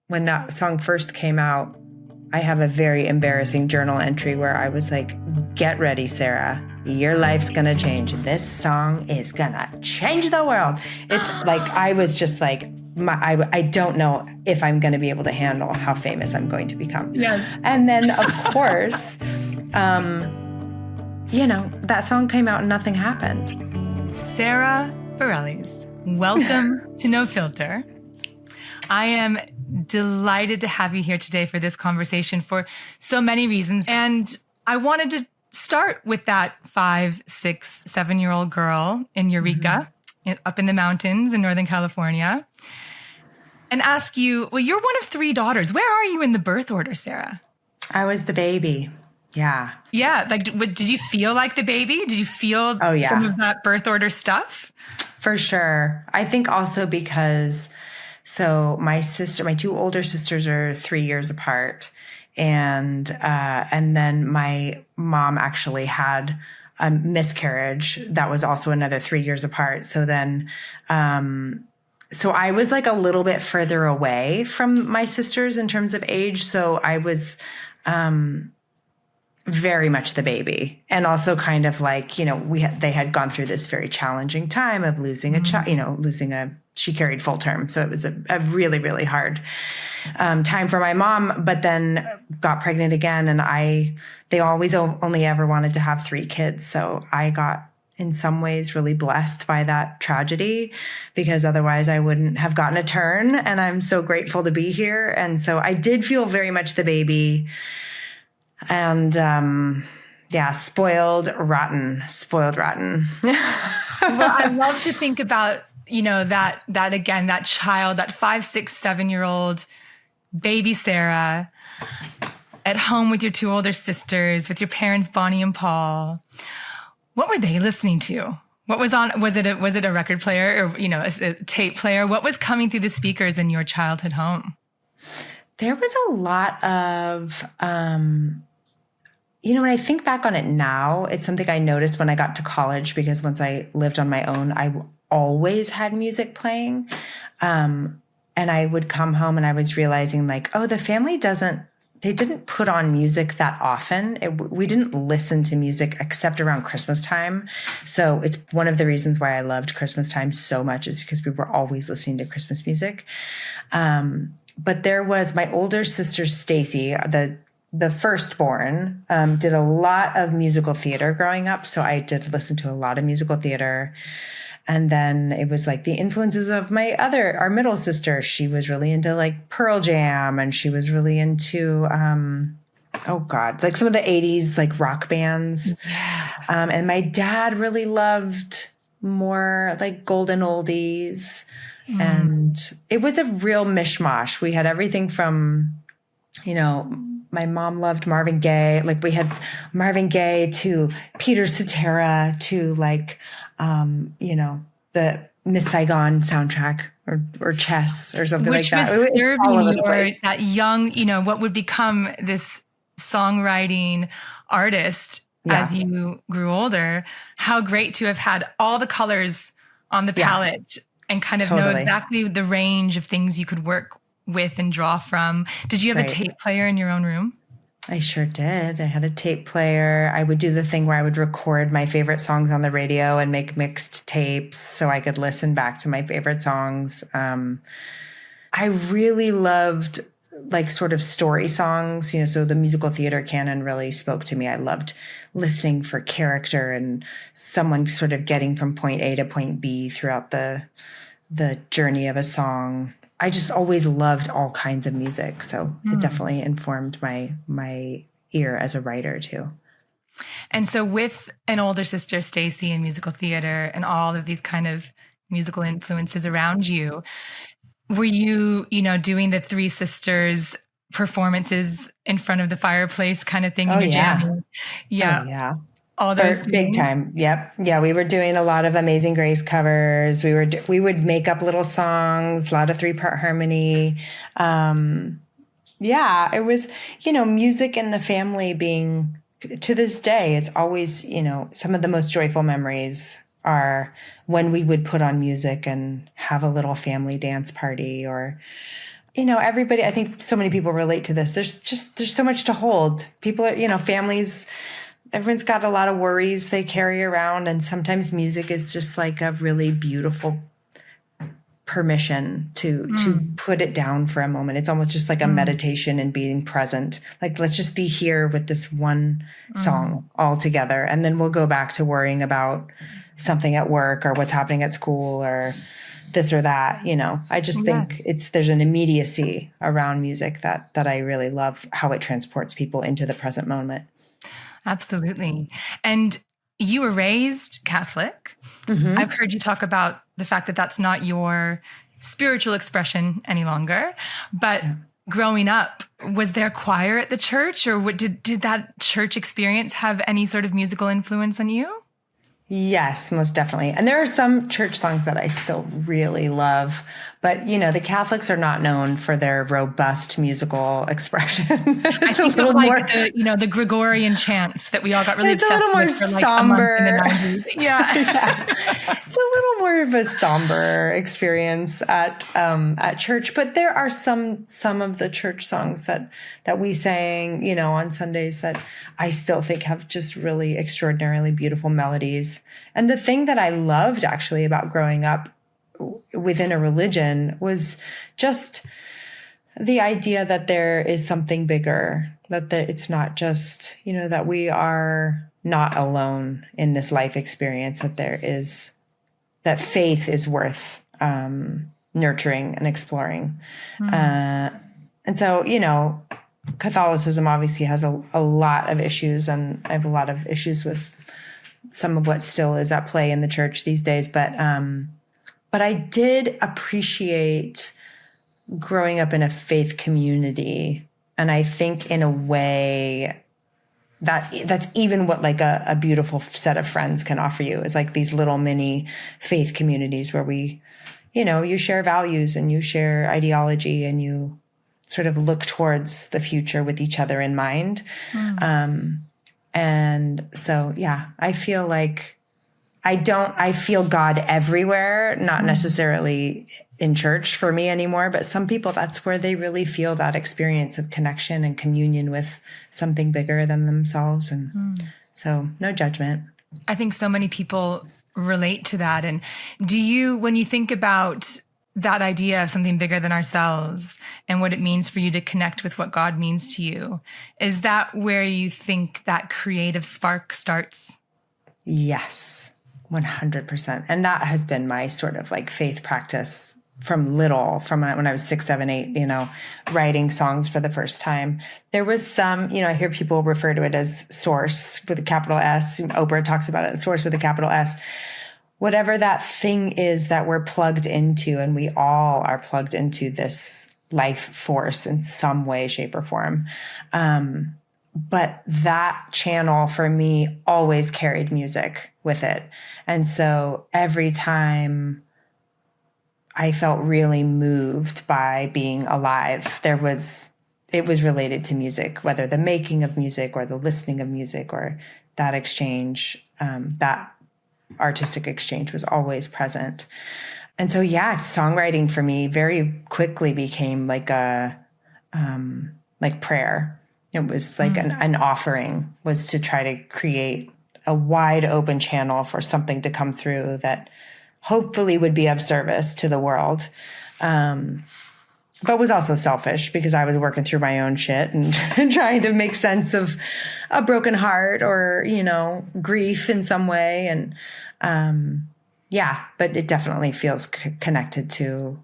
when that song first came out, I have a very embarrassing journal entry where I was like, get ready, Sara. Your life's going to change. This song is going to change the world. It's like, I was just like, I don't know if I'm going to be able to handle how famous I'm going to become. Yes. And then, of course, that song came out and nothing happened. Sara Bareilles, welcome to No Filter. I am delighted to have you here today for this conversation for so many reasons. And I wanted to start with that 5, 6, 7-year-old girl in Eureka, up in the mountains in Northern California, and ask you, well, you're one of 3 daughters. Where are you in the birth order, Sara? I was the baby. Yeah. Yeah. Like, did you feel like the baby? Did you feel some of that birth order stuff? For sure. I think also because, so my 2 older sisters are 3 years apart. And then my mom actually had a miscarriage that was also another 3 years apart. So then, so I was like a little bit further away from my sisters in terms of age. So I was, very much the baby, and also kind of like, they had gone through this very challenging time of losing a child, she carried full term. So it was a really, really hard time for my mom, but then got pregnant again. And they always only ever wanted to have 3 kids. So I got in some ways really blessed by that tragedy, because otherwise I wouldn't have gotten a turn. And I'm so grateful to be here. And so I did feel very much the baby. And, spoiled rotten. Well, I love to think about, that again, that child, that 5, 6, 7-year-old baby Sara at home with your 2 older sisters, with your parents, Bonnie and Paul. What were they listening to? What was on? Was it a record player or, a tape player? What was coming through the speakers in your childhood home? There was a lot of, when I think back on it now, it's something I noticed when I got to college, because once I lived on my own, I always had music playing. And I would come home and I was realizing like, oh, the family they didn't put on music that often. We didn't listen to music except around Christmas time. So it's one of the reasons why I loved Christmas time so much, is because we were always listening to Christmas music. But there was my older sister, Stacy, the firstborn, did a lot of musical theater growing up. So I did listen to a lot of musical theater. And then it was like the influences of our middle sister. She was really into like Pearl Jam, and she was really into, like some of the 80s, like rock bands. Yeah. And my dad really loved more like golden oldies. And it was a real mishmash. We had everything from, my mom loved Marvin Gaye. Like we had Marvin Gaye to Peter Cetera to like, the Miss Saigon soundtrack or Chess or something like that. Which was serving that young, what would become this songwriting artist as you grew older. How great to have had all the colors on the palette and kind of know exactly the range of things you could work with and draw from. Did you have a tape player in your own room? I sure did. I had a tape player. I would do the thing where I would record my favorite songs on the radio and make mixed tapes so I could listen back to my favorite songs. I really loved like sort of story songs, so the musical theater canon really spoke to me. I loved listening for character and someone sort of getting from point A to point B throughout the journey of a song. I just always loved all kinds of music. So it definitely informed my ear as a writer too. And so with an older sister, Stacy, in musical theater and all of these kind of musical influences around you, were you, doing the 3 sisters performances in front of the fireplace kind of thing? Jamming? Yeah. Oh, yeah. All those big time. Yep. Yeah. We were doing a lot of Amazing Grace covers. We would make up little songs, a lot of 3-part harmony. It was, music in the family being, to this day, it's always, some of the most joyful memories are when we would put on music and have a little family dance party, or, everybody, I think so many people relate to this. There's so much to hold. People are, families, everyone's got a lot of worries they carry around. And sometimes music is just like a really beautiful permission to put it down for a moment. It's almost just like a meditation and being present. Like, let's just be here with this one song all together. And then we'll go back to worrying about something at work or what's happening at school or this or that. I just think there's an immediacy around music that I really love, how it transports people into the present moment. Absolutely. And you were raised Catholic. Mm-hmm. I've heard you talk about the fact that that's not your spiritual expression any longer. But growing up, was there choir at the church, or did that church experience have any sort of musical influence on you? Yes, most definitely. And there are some church songs that I still really love, but the Catholics are not known for their robust musical expression. It's a little more the Gregorian chants that we all got really obsessed with. It's a little more somber. Like a month in the 90s. Yeah. It's a little more of a somber experience at church, but there are some of the church songs that we sang, on Sundays that I still think have just really extraordinarily beautiful melodies. And the thing that I loved actually about growing up within a religion was just the idea that there is something bigger, that it's not just, that we are not alone in this life experience, that faith is worth nurturing and exploring. And so, Catholicism obviously has a lot of issues, and I have a lot of issues with some of what still is at play in the church these days. But I did appreciate growing up in a faith community. And I think in a way that's even what like a beautiful set of friends can offer you, is like these little mini faith communities where we, you share values and you share ideology and you sort of look towards the future with each other in mind. And so, I feel like I feel God everywhere, not necessarily in church for me anymore, but some people, that's where they really feel that experience of connection and communion with something bigger than themselves. And so no judgment. I think so many people relate to that. And when you think about that idea of something bigger than ourselves and what it means for you to connect with what God means to you, is that where you think that creative spark starts? Yes, 100%. And that has been my sort of like faith practice from when I was 6, 7, 8, writing songs for the first time. There was some, I hear people refer to it as source with a capital S. Oprah talks about it, source with a capital S. Whatever that thing is that we're plugged into, and we all are plugged into this life force in some way, shape, or form. But that channel for me always carried music with it. And so every time I felt really moved by being alive, it was related to music, whether the making of music or the listening of music or that exchange, that artistic exchange was always present. And so, songwriting for me very quickly became like a, like prayer. It was like an offering, was to try to create a wide open channel for something to come through that hopefully would be of service to the world. But was also selfish because I was working through my own shit and trying to make sense of a broken heart or, grief in some way. And, but it definitely feels connected to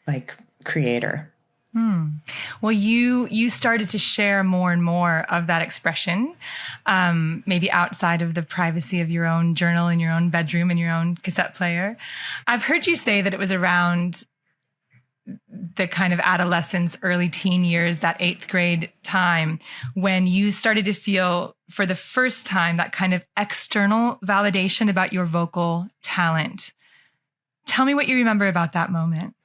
like creator. Well, you started to share more and more of that expression, maybe outside of the privacy of your own journal in your own bedroom and your own cassette player. I've heard you say that it was around the kind of adolescence, early teen years, that 8th grade time, when you started to feel for the first time that kind of external validation about your vocal talent. Tell me what you remember about that moment.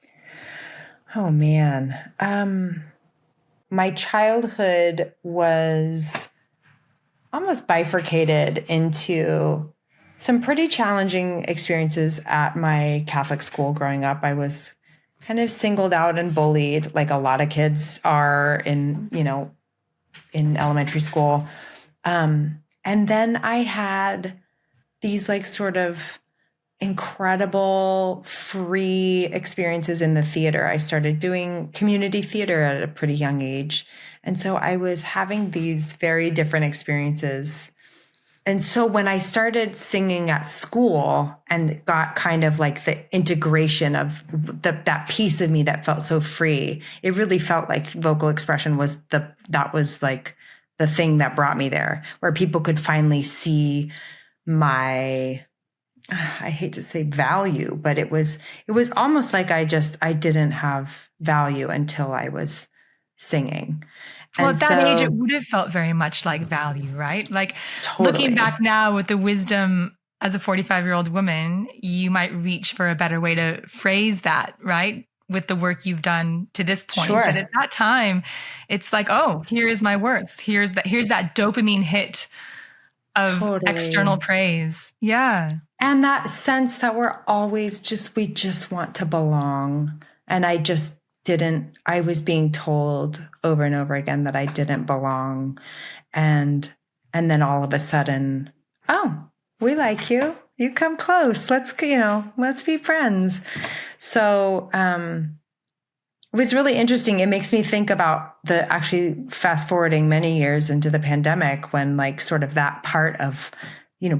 Oh, man. My childhood was almost bifurcated into some pretty challenging experiences at my Catholic school growing up. I was kind of singled out and bullied, like a lot of kids are in, in elementary school. And then I had these like sort of incredible free experiences in the theater. I started doing community theater at a pretty young age. And so I was having these very different experiences. And so when I started singing at school and got kind of like the integration of that piece of me that felt so free, it really felt like vocal expression was that was like the thing that brought me there, where people could finally see my, I hate to say value, but it was almost like I didn't have value until I was singing. Well, And at that age, so it would have felt very much like value, right? Like totally. Looking back now with the wisdom as a 45-year-old woman, you might reach for a better way to phrase that, right? With the work you've done to this point. Sure. But at that time, it's like, oh, here is my worth. Here's that dopamine hit of Totally. external praise. Yeah. And that sense that we just want to belong. And I was being told over and over again that I didn't belong. And then all of a sudden, oh, we like you. You come close. Let's be friends. So, it was really interesting. It makes me think about actually fast forwarding many years into the pandemic when like sort of that part of,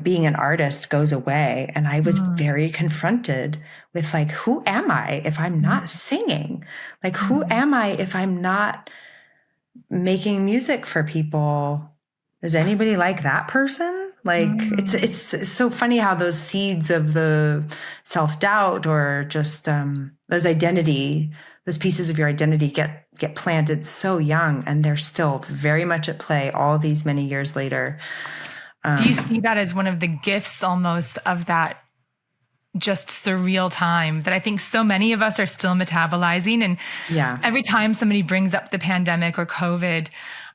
being an artist goes away. And I was very confronted with like, who am I if I'm not singing? Like, who am I if I'm not making music for people? Is anybody like that person? Like, it's so funny how those seeds of the self-doubt or just those pieces of your identity get planted so young, and they're still very much at play all these many years later. Do you see that as one of the gifts almost of that just surreal time that I think so many of us are still metabolizing? And every time somebody brings up the pandemic or COVID,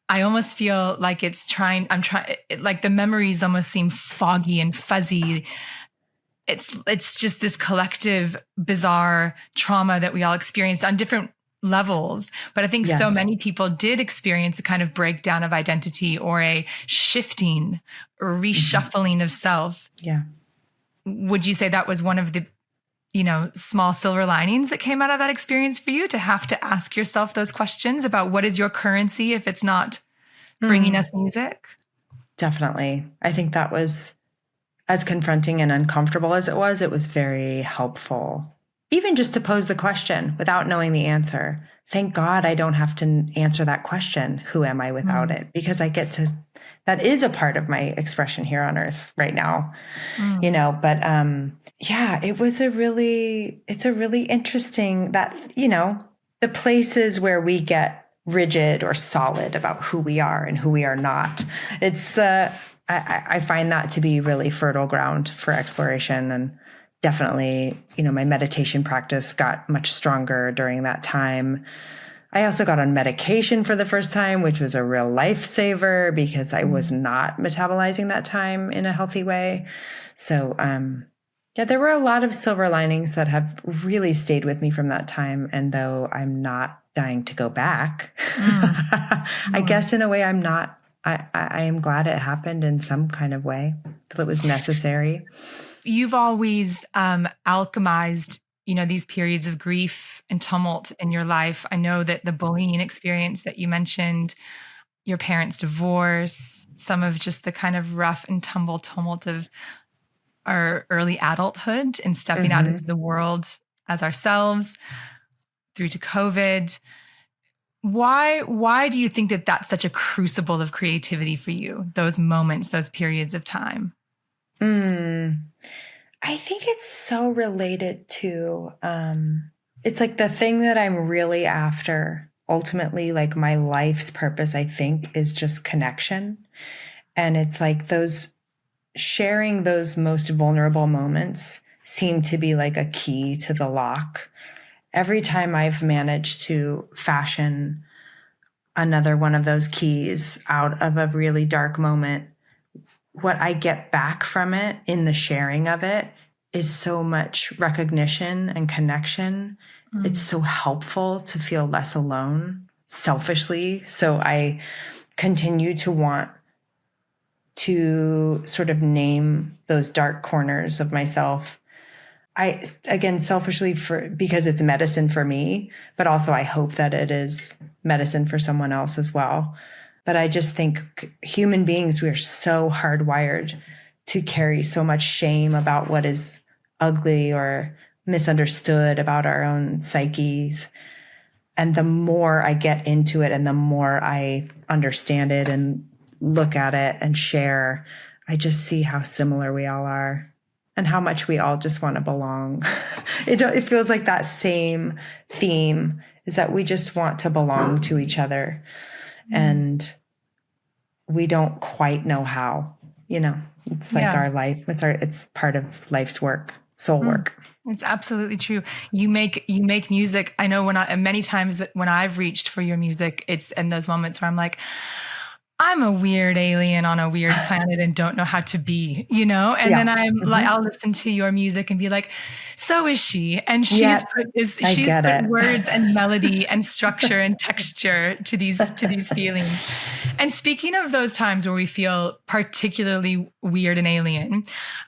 I almost feel like like the memories almost seem foggy and fuzzy. It's just this collective bizarre trauma that we all experienced on different levels. But I think so many people did experience a kind of breakdown of identity or a shifting or reshuffling of self. Yeah. Would you say that was one of the, small silver linings that came out of that experience for you, to have to ask yourself those questions about what is your currency if it's not bringing us music? Definitely. I think that was, as confronting and uncomfortable as it was very helpful. Even just to pose the question without knowing the answer. Thank God I don't have to answer that question, who am I without it? Because that is a part of my expression here on earth right now, but it's a really interesting that, the places where we get rigid or solid about who we are and who we are not. It's, I find that to be really fertile ground for exploration. And definitely, my meditation practice got much stronger during that time. I also got on medication for the first time, which was a real lifesaver because I was not metabolizing that time in a healthy way. So, there were a lot of silver linings that have really stayed with me from that time. And though I'm not dying to go back, I guess in a way I'm not. I am glad it happened in some kind of way, that it was necessary. You've always alchemized, these periods of grief and tumult in your life. I know that the bullying experience that you mentioned, your parents' divorce, some of just the kind of rough and tumult of our early adulthood and stepping out into the world as ourselves, through to COVID. Why do you think that that's such a crucible of creativity for you, those moments, those periods of time? I think it's so related to, it's like the thing that I'm really after. Ultimately, like my life's purpose, I think, is just connection. And it's like sharing those most vulnerable moments seem to be like a key to the lock. Every time I've managed to fashion another one of those keys out of a really dark moment, what I get back from it in the sharing of it is so much recognition and connection It's so helpful to feel less alone selfishly. So I continue to want to sort of name those dark corners of myself. Again, selfishly because it's medicine for me, but also I hope that it is medicine for someone else as well. But I just think human beings, we are so hardwired to carry so much shame about what is ugly or misunderstood about our own psyches. And the more I get into it and the more I understand it and look at it and share, I just see how similar we all are and how much we all just want to belong. It feels like that same theme is that we just want to belong to each other. And we don't quite know how, it's like our life. It's part of life's work, soul work. It's absolutely true. You make music. I know many times that when I've reached for your music, it's in those moments where I'm like, I'm a weird alien on a weird planet and don't know how to be, and then I'm like, I'll listen to your music and be like, so is she. And she's put words and melody and structure and texture to these feelings. And speaking of those times where we feel particularly weird and alien,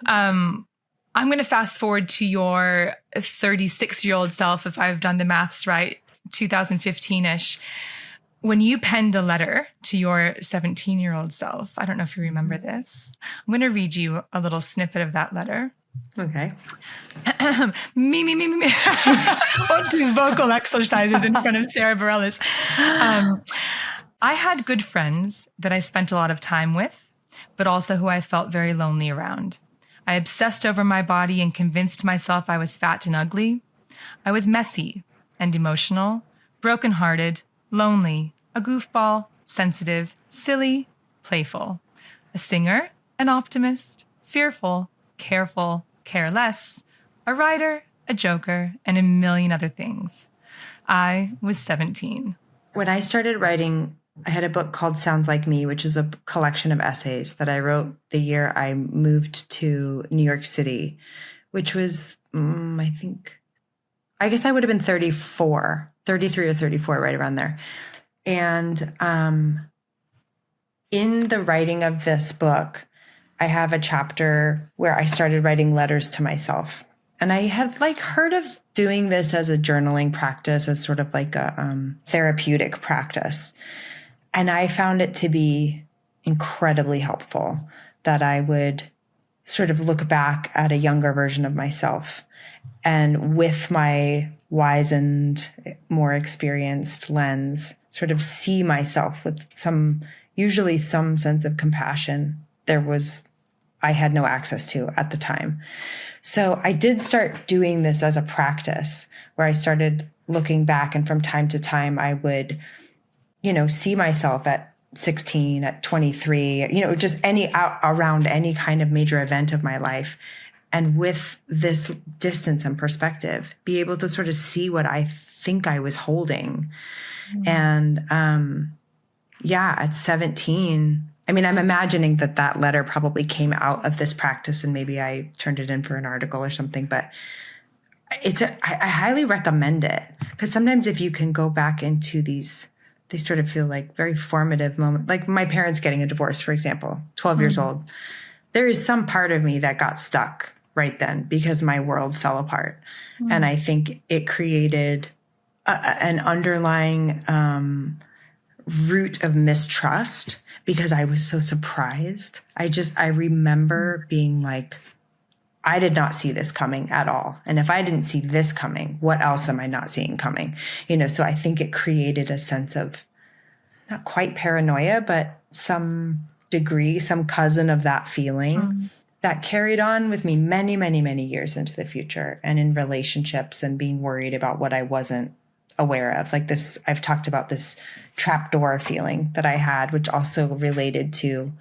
I'm going to fast forward to your 36-year-old self, if I've done the maths right, 2015-ish. When you penned a letter to your 17-year-old self, I don't know if you remember this. I'm going to read you a little snippet of that letter. Okay. me. Won't do vocal exercises in front of Sara Bareilles. I had good friends that I spent a lot of time with, but also who I felt very lonely around. I obsessed over my body and convinced myself I was fat and ugly. I was messy and emotional, brokenhearted, lonely, a goofball, sensitive, silly, playful, a singer, an optimist, fearful, careful, careless, a writer, a joker, and a million other things. I was 17. When I started writing, I had a book called Sounds Like Me, which is a collection of essays that I wrote the year I moved to New York City, which was, I guess I would have been 33 or 34, right around there. And in the writing of this book, I have a chapter where I started writing letters to myself. And I had heard of doing this as a journaling practice, as sort of like a therapeutic practice. And I found it to be incredibly helpful that I would sort of look back at a younger version of myself and with my wizened, more experienced lens, sort of see myself with usually some sense of compassion I had no access to at the time. So I did start doing this as a practice where I started looking back, and from time to time I would, see myself at 16, at 23, just around any kind of major event of my life. And with this distance and perspective, be able to sort of see what I think I was holding. And at 17, I'm imagining that letter probably came out of this practice and maybe I turned it in for an article or something, but I highly recommend it, because sometimes if you can go back into these, they sort of feel like very formative moments, like my parents getting a divorce, for example, 12 years old. There is some part of me that got stuck right then because my world fell apart. And I think it created an underlying root of mistrust because I was so surprised. I remember being like, I did not see this coming at all. And if I didn't see this coming, what else am I not seeing coming? So I think it created a sense of not quite paranoia, but some degree, some cousin of that feeling that carried on with me many, many, many years into the future, and in relationships and being worried about what I wasn't aware of. Like this, I've talked about this trapdoor feeling that I had, which also related to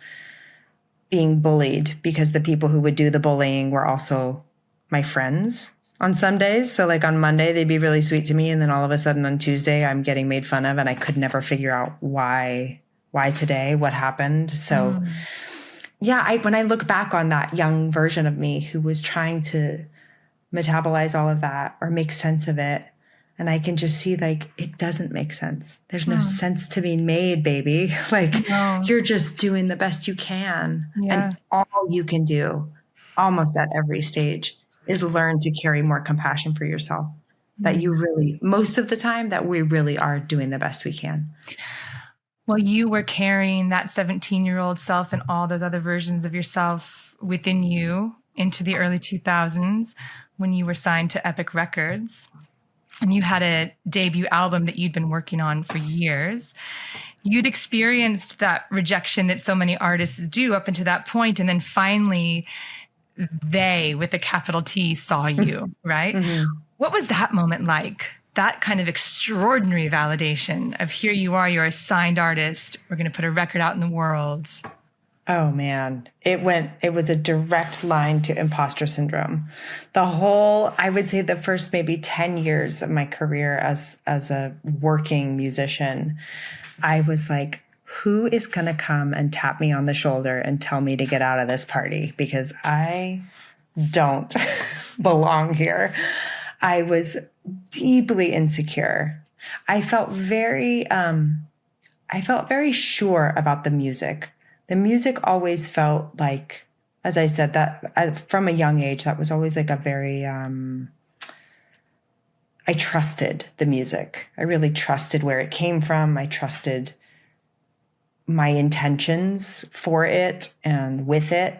being bullied because the people who would do the bullying were also my friends on some days. So like on Monday, they'd be really sweet to me. And then all of a sudden on Tuesday, I'm getting made fun of and I could never figure out why today, what happened. So when I look back on that young version of me who was trying to metabolize all of that or make sense of it And I can just see like, it doesn't make sense. There's no sense to be made, baby. Like you're just doing the best you can. Yeah. And all you can do almost at every stage is learn to carry more compassion for yourself. That you really, most of the time, that we really are doing the best we can. Well, you were carrying that 17-year-old self and all those other versions of yourself within you into the early 2000s when you were signed to Epic Records. And you had a debut album that you'd been working on for years. You'd experienced that rejection that so many artists do up until that point, and then finally they, with a capital T, saw you, right? Mm-hmm. What was that moment like? That kind of extraordinary validation of here you are, you're a signed artist. We're going to put a record out in the world. Oh man, it was a direct line to imposter syndrome. I would say the first maybe 10 years of my career as a working musician, I was like, who is going to come and tap me on the shoulder and tell me to get out of this party? Because I don't belong here. I was deeply insecure. I felt very sure about the music. The music always felt like, as I said, that from a young age, that was always like a very, I trusted the music. I really trusted where it came from. I trusted my intentions for it and with it.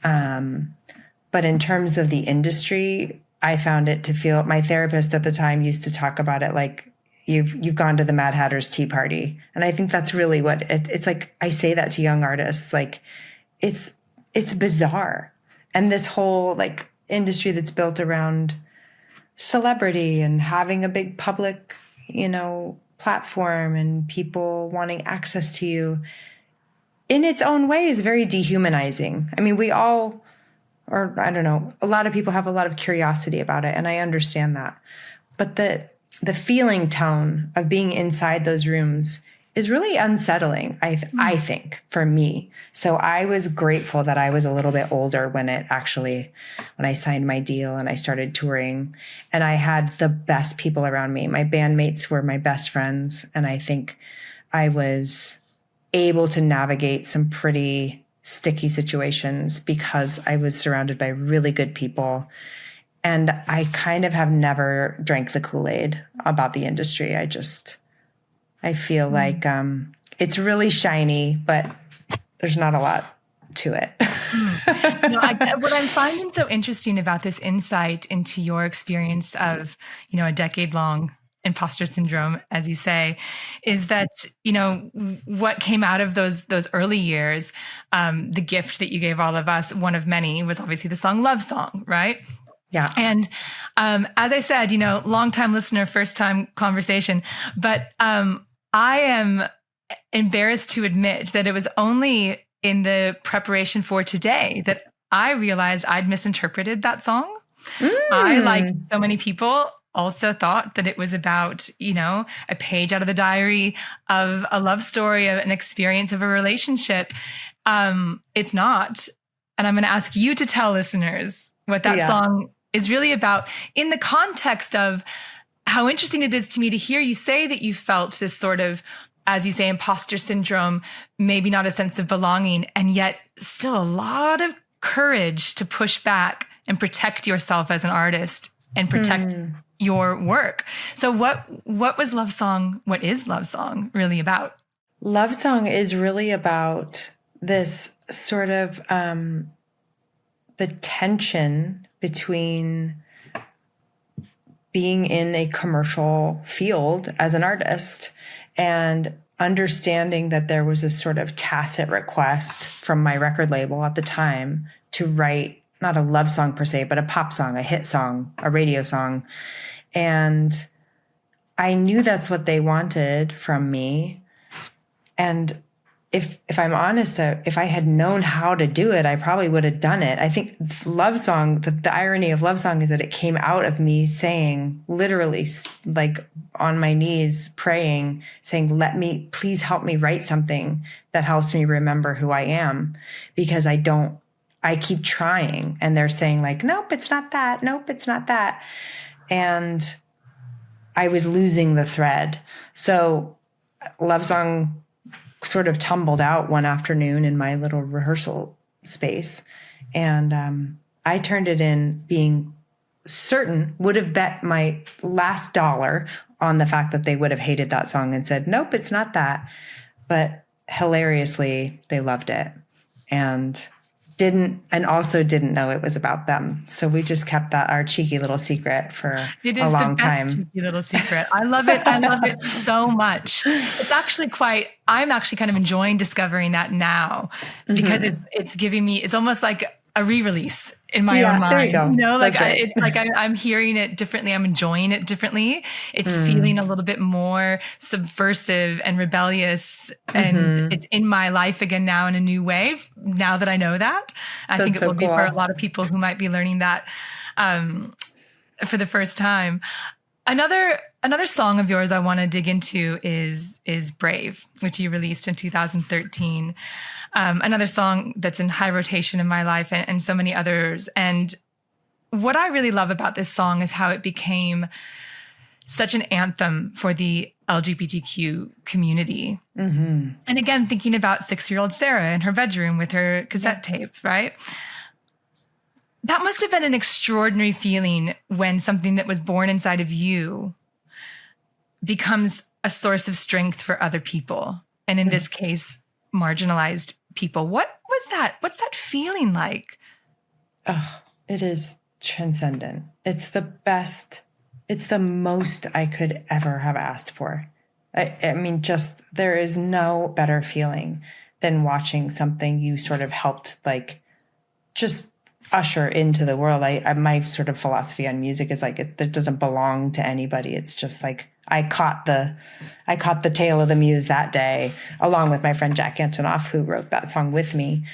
But in terms of the industry, I found it to feel, my therapist at the time used to talk about it like, you've gone to the Mad Hatter's Tea Party. And I think that's really what it's like. I say that to young artists, like it's bizarre. And this whole like industry that's built around celebrity and having a big public, platform and people wanting access to you in its own way is very dehumanizing. I mean, I don't know, a lot of people have a lot of curiosity about it, and I understand that. But the feeling tone of being inside those rooms is really unsettling, I think, for me. So I was grateful that I was a little bit older when I signed my deal and I started touring, and I had the best people around me. My bandmates were my best friends, and I think I was able to navigate some pretty sticky situations because I was surrounded by really good people. And I kind of have never drank the Kool-Aid about the industry. I feel like it's really shiny, but there's not a lot to it. What I'm finding so interesting about this insight into your experience of, a decade-long imposter syndrome, as you say, is that, what came out of those early years, the gift that you gave all of us, one of many, was obviously the song Love Song, right? Yeah. And as I said, long-time listener, first-time conversation, but I am embarrassed to admit that it was only in the preparation for today that I realized I'd misinterpreted that song. I, like so many people, also thought that it was about, a page out of the diary of a love story, of an experience of a relationship. It's not. And I'm going to ask you to tell listeners what that song is really about in the context of how interesting it is to me to hear you say that you felt this sort of, as you say, imposter syndrome, maybe not a sense of belonging, and yet still a lot of courage to push back and protect yourself as an artist and protect your work. So what was Love Song? What is Love Song really about? Love Song is really about this sort of the tension between being in a commercial field as an artist and understanding that there was this sort of tacit request from my record label at the time to write not a love song per se, but a pop song, a hit song, a radio song. And I knew that's what they wanted from me. And if I'm honest, if I had known how to do it, I probably would have done it. I think Love Song, the irony of Love Song is that it came out of me saying, literally, like on my knees, praying, saying, please help me write something that helps me remember who I am, because I keep trying. And they're saying like, nope, it's not that. Nope, it's not that. And I was losing the thread. So Love Song sort of tumbled out one afternoon in my little rehearsal space. And I turned it in being certain, would have bet my last dollar on the fact that they would have hated that song and said, nope, it's not that. But hilariously, they loved it and also didn't know it was about them. So we just kept that our cheeky little secret for a long time. It is the best cheeky little secret. I love it. I love it so much. It's actually I'm actually kind of enjoying discovering that now because it's giving me, it's almost like a re-release in my own mind. There you go. Like it's like I'm hearing it differently. I'm enjoying it differently. It's feeling a little bit more subversive and rebellious, and it's in my life again now in a new way. Now that I know that, I think it will be for a lot of people who might be learning that for the first time. Another song of yours I want to dig into is Brave, which you released in 2013. Another song that's in high rotation in my life and so many others. And what I really love about this song is how it became such an anthem for the LGBTQ community. And again, thinking about 6-year-old Sarah in her bedroom with her cassette tape, right? That must have been an extraordinary feeling when something that was born inside of you becomes a source of strength for other people. And in this case, marginalized people. What was that? What's that feeling like? Oh, it is transcendent. It's the best. It's the most I could ever have asked for. I mean, just there is no better feeling than watching something you sort of helped like just usher into the world. My sort of philosophy on music is like it doesn't belong to anybody. It's just like I caught the tail of the muse that day, along with my friend Jack Antonoff, who wrote that song with me.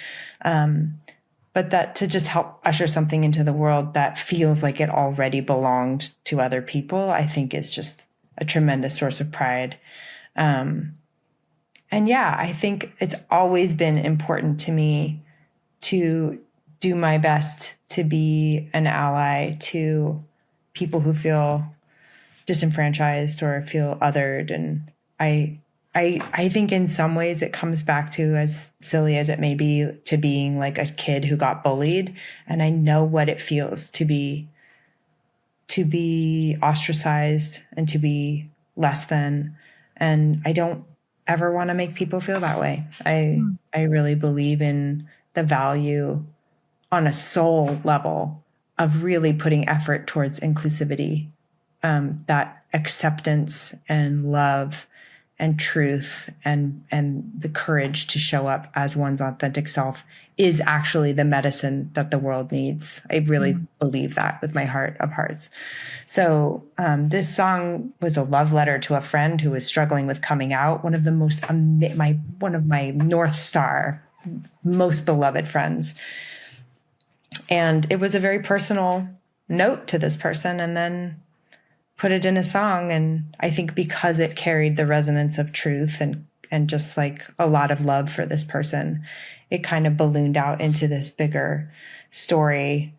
But that to just help usher something into the world that feels like it already belonged to other people, I think is just a tremendous source of pride. And yeah, I think it's always been important to me to do my best to be an ally to people who feel disenfranchised or feel othered. And I think in some ways it comes back to, as silly as it may be, to being like a kid who got bullied. And I know what it feels to be ostracized and to be less than. And I don't ever want to make people feel that way. I really believe in the value on a soul level of really putting effort towards inclusivity, that acceptance and love and truth and the courage to show up as one's authentic self is actually the medicine that the world needs. I really believe that with my heart of hearts. So this song was a love letter to a friend who was struggling with coming out, one of the most one of my North Star, most beloved friends. And it was a very personal note to this person, and then put it in a song. And I think because it carried the resonance of truth and just like a lot of love for this person, it kind of ballooned out into this bigger story.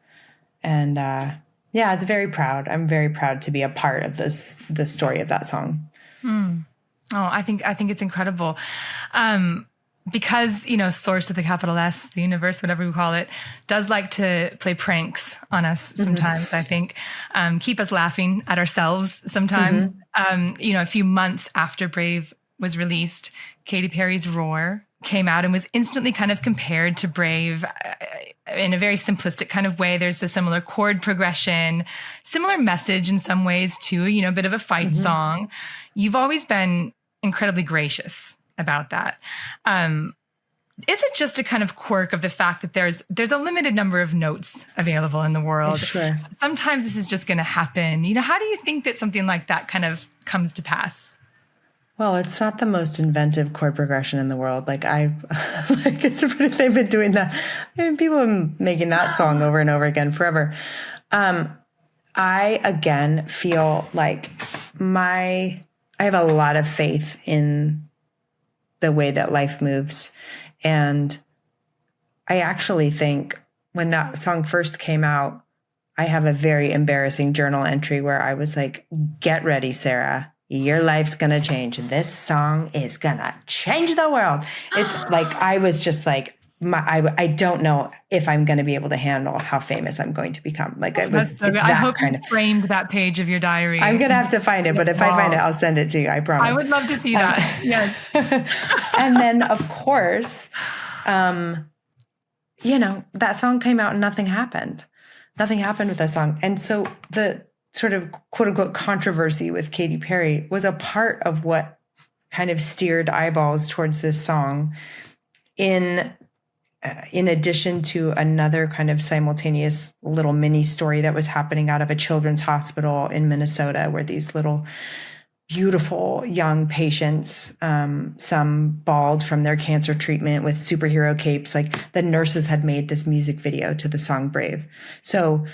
And yeah, it's very proud. I'm very proud to be a part of the story of that song. Oh, I think it's incredible. Because, source with the capital S, the universe, whatever we call it, does like to play pranks on us sometimes, I think, keep us laughing at ourselves sometimes. A few months after Brave was released, Katy Perry's Roar came out and was instantly kind of compared to Brave in a very simplistic kind of way. There's a similar chord progression, similar message in some ways too, a bit of a fight song. You've always been incredibly gracious about that. Is it just a kind of quirk of the fact that there's a limited number of notes available in the world? Sure. Sometimes this is just going to happen. How do you think that something like that kind of comes to pass? Well, it's not the most inventive chord progression in the world. They've been doing that. I mean, people have been making that song over and over again forever. I again feel like I have a lot of faith in the way that life moves. And I actually think when that song first came out, I have a very embarrassing journal entry where I was like, get ready, Sarah. Your life's going to change. This song is going to change the world. It's like, I was just like, I don't know if I'm going to be able to handle how famous I'm going to become. Like it was I that hope kind you of framed that page of your diary. I'm going to have to find it, but if I find it, I'll send it to you. I promise. I would love to see that. Yes. And then of course, that song came out and nothing happened. Nothing happened with that song. And so the sort of quote unquote controversy with Katy Perry was a part of what kind of steered eyeballs towards this song in addition to another kind of simultaneous little mini story that was happening out of a children's hospital in Minnesota, where these little beautiful young patients, some bald from their cancer treatment with superhero capes, like the nurses had made this music video to the song Brave. So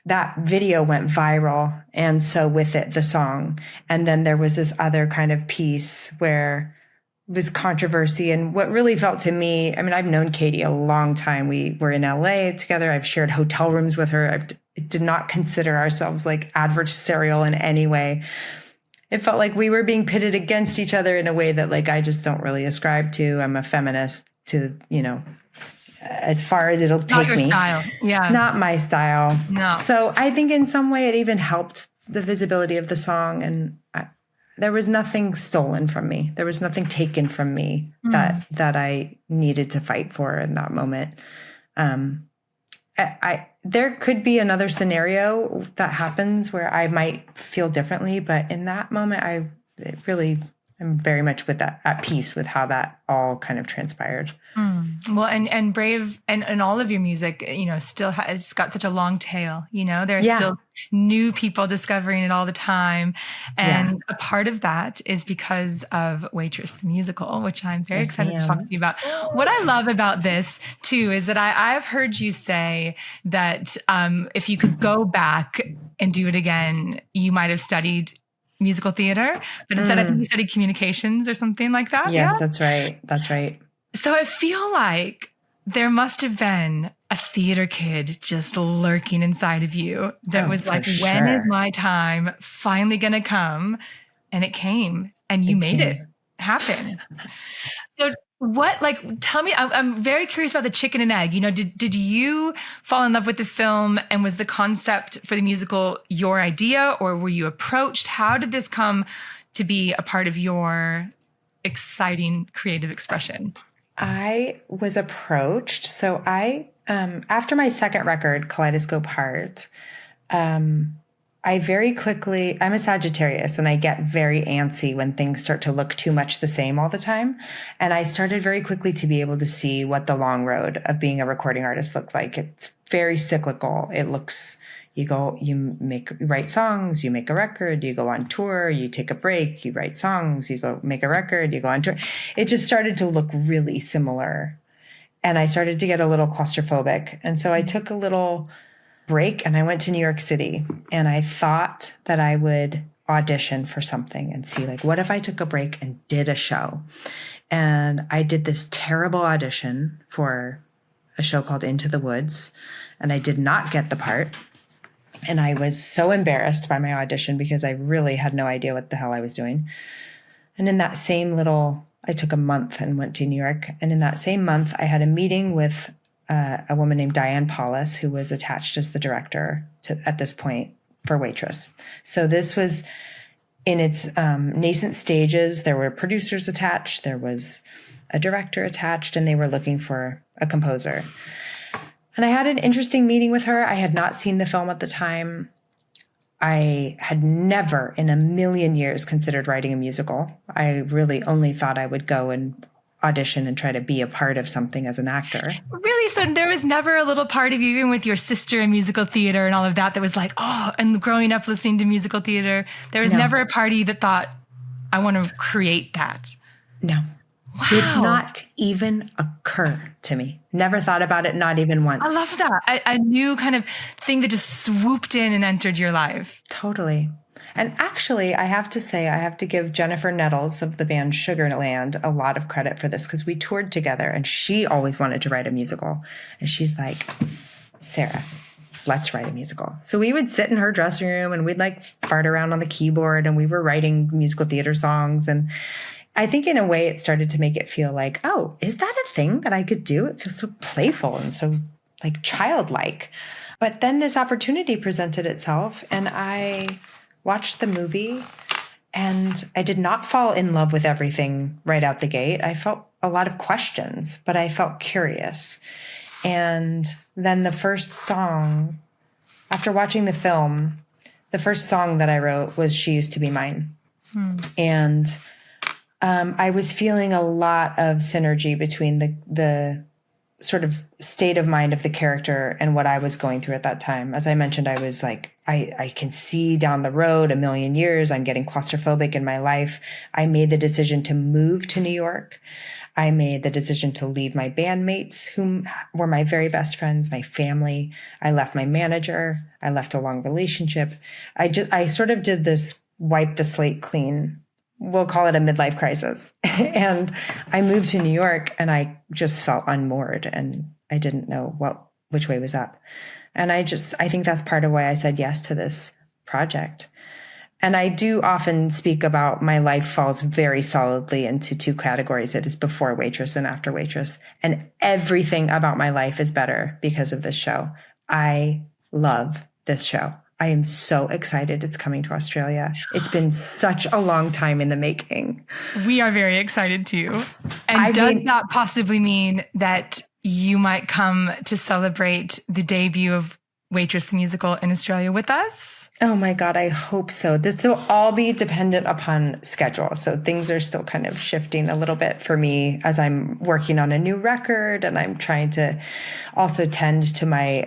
that video went viral, and so with it, the song. And then there was this other kind of piece where it was controversy. And what really felt to me, I mean, I've known Katy a long time. We were in LA together. I've shared hotel rooms with her. I did not consider ourselves like adversarial in any way. It felt like we were being pitted against each other in a way that like I just don't really ascribe to. I'm a feminist to, as far as it'll take me. Not your style. Yeah. Not my style. No. So I think in some way it even helped the visibility of the song. And there was nothing stolen from me. There was nothing taken from me that I needed to fight for in that moment. There could be another scenario that happens where I might feel differently, but in that moment, I really am very much at peace with how that all kind of transpired. Well, and Brave and all of your music, still it's got such a long tail. There are still new people discovering it all the time, and a part of that is because of Waitress the musical, which I'm very excited to talk to you about. What I love about this too is that I've heard you say that if you could go back and do it again, you might have studied musical theater, but instead I think you studied communications or something like that. Yes, that's right. That's right. So I feel like there must have been a theater kid just lurking inside of you that was like, when is my time finally going to come? And it came, and you made it happen. So tell me, I'm very curious about the chicken and egg. Did you fall in love with the film, and was the concept for the musical your idea, or were you approached? How did this come to be a part of your exciting creative expression? I was approached. So after my second record, Kaleidoscope Heart, I very quickly, I'm a Sagittarius, and I get very antsy when things start to look too much the same all the time. And I started very quickly to be able to see what the long road of being a recording artist looked like. It's very cyclical. It looks, you write songs, you make a record, you go on tour, you take a break, you write songs, you go make a record, you go on tour. It just started to look really similar. And I started to get a little claustrophobic. And so I took a little break and I went to New York City, and I thought that I would audition for something and see, like, what if I took a break and did a show? And I did this terrible audition for a show called Into the Woods, and I did not get the part. And I was so embarrassed by my audition because I really had no idea what the hell I was doing. And in that same I took a month and went to New York. And in that same month, I had a meeting with a woman named Diane Paulus, who was attached as the director at this point for Waitress. So this was in its nascent stages. There were producers attached, there was a director attached, and they were looking for a composer. And I had an interesting meeting with her. I had not seen the film at the time. I had never in a million years considered writing a musical. I really only thought I would go and audition and try to be a part of something as an actor. Really? So there was never a little part of you, even with your sister in musical theater and all of that was like, and growing up listening to musical theater, there was never a party that thought, I want to create that. No. Wow. Did not even occur to me. Never thought about it, not even once. I love that. A new kind of thing that just swooped in and entered your life. Totally. And actually, I have to say, I have to give Jennifer Nettles of the band Sugarland a lot of credit for this, because we toured together and she always wanted to write a musical. And she's like, Sarah, let's write a musical. So we would sit in her dressing room and we'd like fart around on the keyboard and we were writing musical theater songs. And I think in a way it started to make it feel like, oh, is that a thing that I could do? It feels so playful and so like childlike. But then this opportunity presented itself and I watched the movie and I did not fall in love with everything right out the gate. I felt a lot of questions, but I felt curious. And then the first song, after watching the film, the first song that I wrote was She Used to Be Mine. And I was feeling a lot of synergy between the sort of state of mind of the character and what I was going through at that time. As I mentioned, I was like, I can see down the road a million years. I'm getting claustrophobic in my life. I made the decision to move to New York. I made the decision to leave my bandmates, whom were my very best friends, my family. I left my manager. I left a long relationship. I sort of did this wipe the slate clean. We'll call it a midlife crisis. And I moved to New York and I just felt unmoored and I didn't know which way was up. And I think that's part of why I said yes to this project. And I do often speak about my life falls very solidly into two categories. It is before Waitress and after Waitress. And everything about my life is better because of this show. I love this show. I am so excited it's coming to Australia. It's been such a long time in the making. We are very excited too. And does that possibly mean that you might come to celebrate the debut of Waitress the musical in Australia with us? Oh my God, I hope so. This will all be dependent upon schedule. So things are still kind of shifting a little bit for me as I'm working on a new record and I'm trying to also tend to my,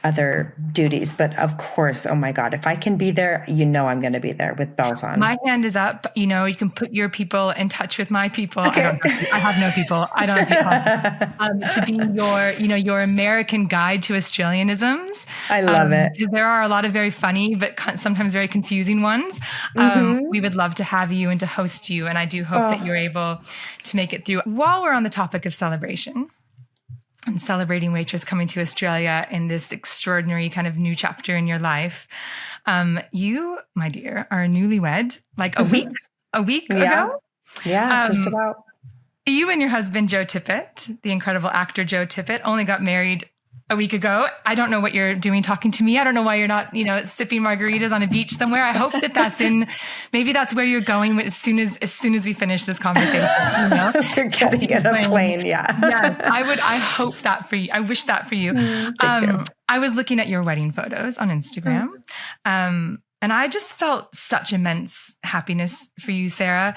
other duties. But of course, oh my God, if I can be there, I'm going to be there with bells on. My hand is up. You can put your people in touch with my people. Okay. I have no people. I don't have people. To be your American guide to Australianisms. I love it. There are a lot of very funny, but sometimes very confusing ones. We would love to have you and to host you. And I do hope that you're able to make it through. While we're on the topic of celebration and celebrating Waitress coming to Australia in this extraordinary kind of new chapter in your life, you, my dear, are newlywed, like a week ago. Yeah, just about. You and your husband, Joe Tippett, the incredible actor Joe Tippett, only got married a week ago. I don't know what you're doing talking to me. I don't know why you're not, sipping margaritas on a beach somewhere. I hope maybe that's where you're going as soon as we finish this conversation. You're getting in a plane. Yeah. Yeah. I hope that for you. I wish that for you. Thank you. I was looking at your wedding photos on Instagram. And I just felt such immense happiness for you, Sara.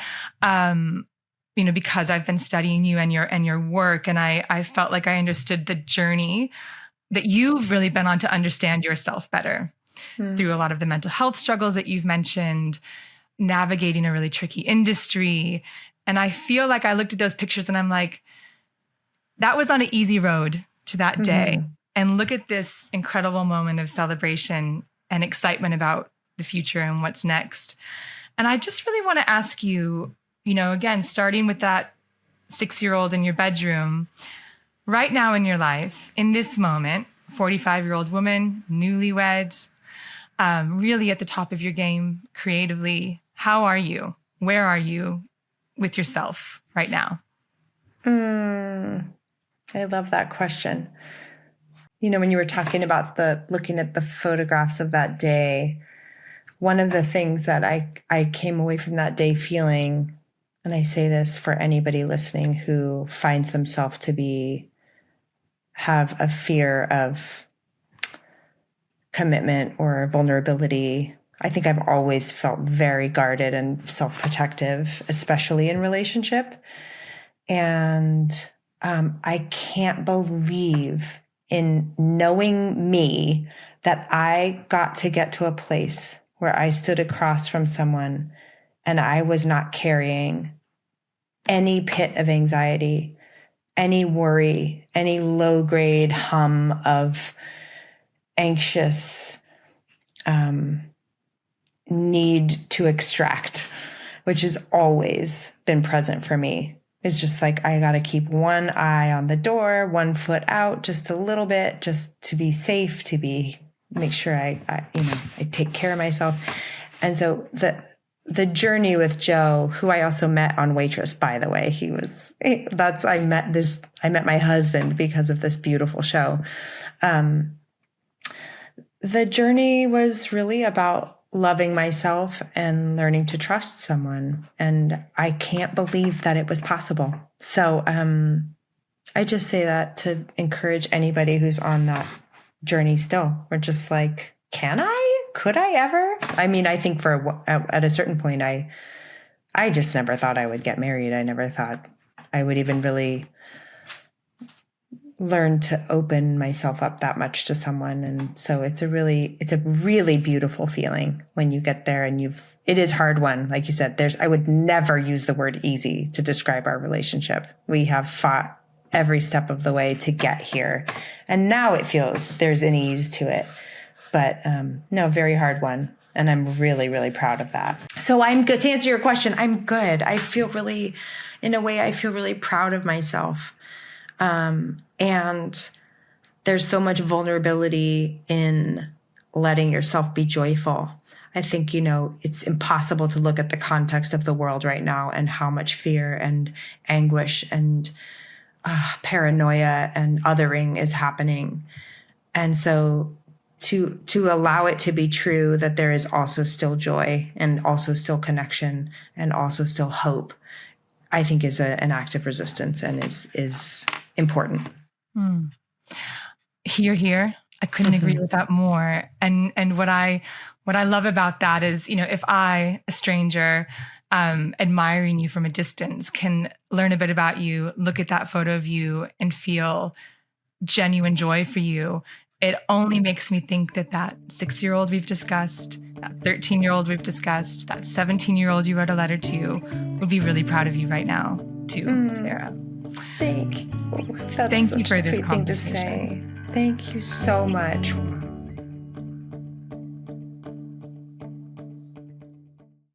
Because I've been studying you and your work, and I felt like I understood the journey that you've really been on to understand yourself better through a lot of the mental health struggles that you've mentioned, navigating a really tricky industry. And I feel like I looked at those pictures and I'm like, that was on an easy road to that day. And look at this incredible moment of celebration and excitement about the future and what's next. And I just really want to ask you, again, starting with that 6-year-old in your bedroom, right now in your life, in this moment, 45-year-old woman, newlywed, really at the top of your game creatively. How are you? Where are you with yourself right now? I love that question. When you were talking about looking at the photographs of that day, one of the things that I came away from that day feeling, and I say this for anybody listening who finds themselves to have a fear of commitment or vulnerability. I think I've always felt very guarded and self-protective, especially in relationship. And I can't believe in knowing me that I got to get to a place where I stood across from someone and I was not carrying any pit of anxiety, any worry, any low-grade hum of anxious need to extract, which has always been present for me. It's just like, I got to keep one eye on the door, one foot out, just a little bit, just to be safe, make sure I take care of myself. And so the journey with Joe, who I also met on Waitress, by the way, I met my husband because of this beautiful show. The journey was really about loving myself and learning to trust someone. And I can't believe that it was possible. So I just say that to encourage anybody who's on that journey still. We're just like, could I ever? I mean, I think at a certain point, I just never thought I would get married. I never thought I would even really learn to open myself up that much to someone. And so it's a really beautiful feeling when you get there, and it is hard one. Like you said, I would never use the word easy to describe our relationship. We have fought every step of the way to get here. And now it feels there's an ease to it, but no, very hard one. And I'm really, really proud of that. So I'm good. To answer your question, I'm good. I feel really proud of myself. And there's so much vulnerability in letting yourself be joyful. I think, it's impossible to look at the context of the world right now and how much fear and anguish and paranoia and othering is happening. And so to allow it to be true that there is also still joy and also still connection and also still hope, I think is an act of resistance and is important. Here. I couldn't agree with that more. And what I love about that is, if I, a stranger, admiring you from a distance, can learn a bit about you, look at that photo of you and feel genuine joy for you, it only makes me think that 6-year-old we've discussed, that 13-year-old we've discussed, that 17-year-old you wrote a letter to would be really proud of you right now too, Sarah. Thank you. That's Thank such you for a this sweet thing to say. Thank you so much.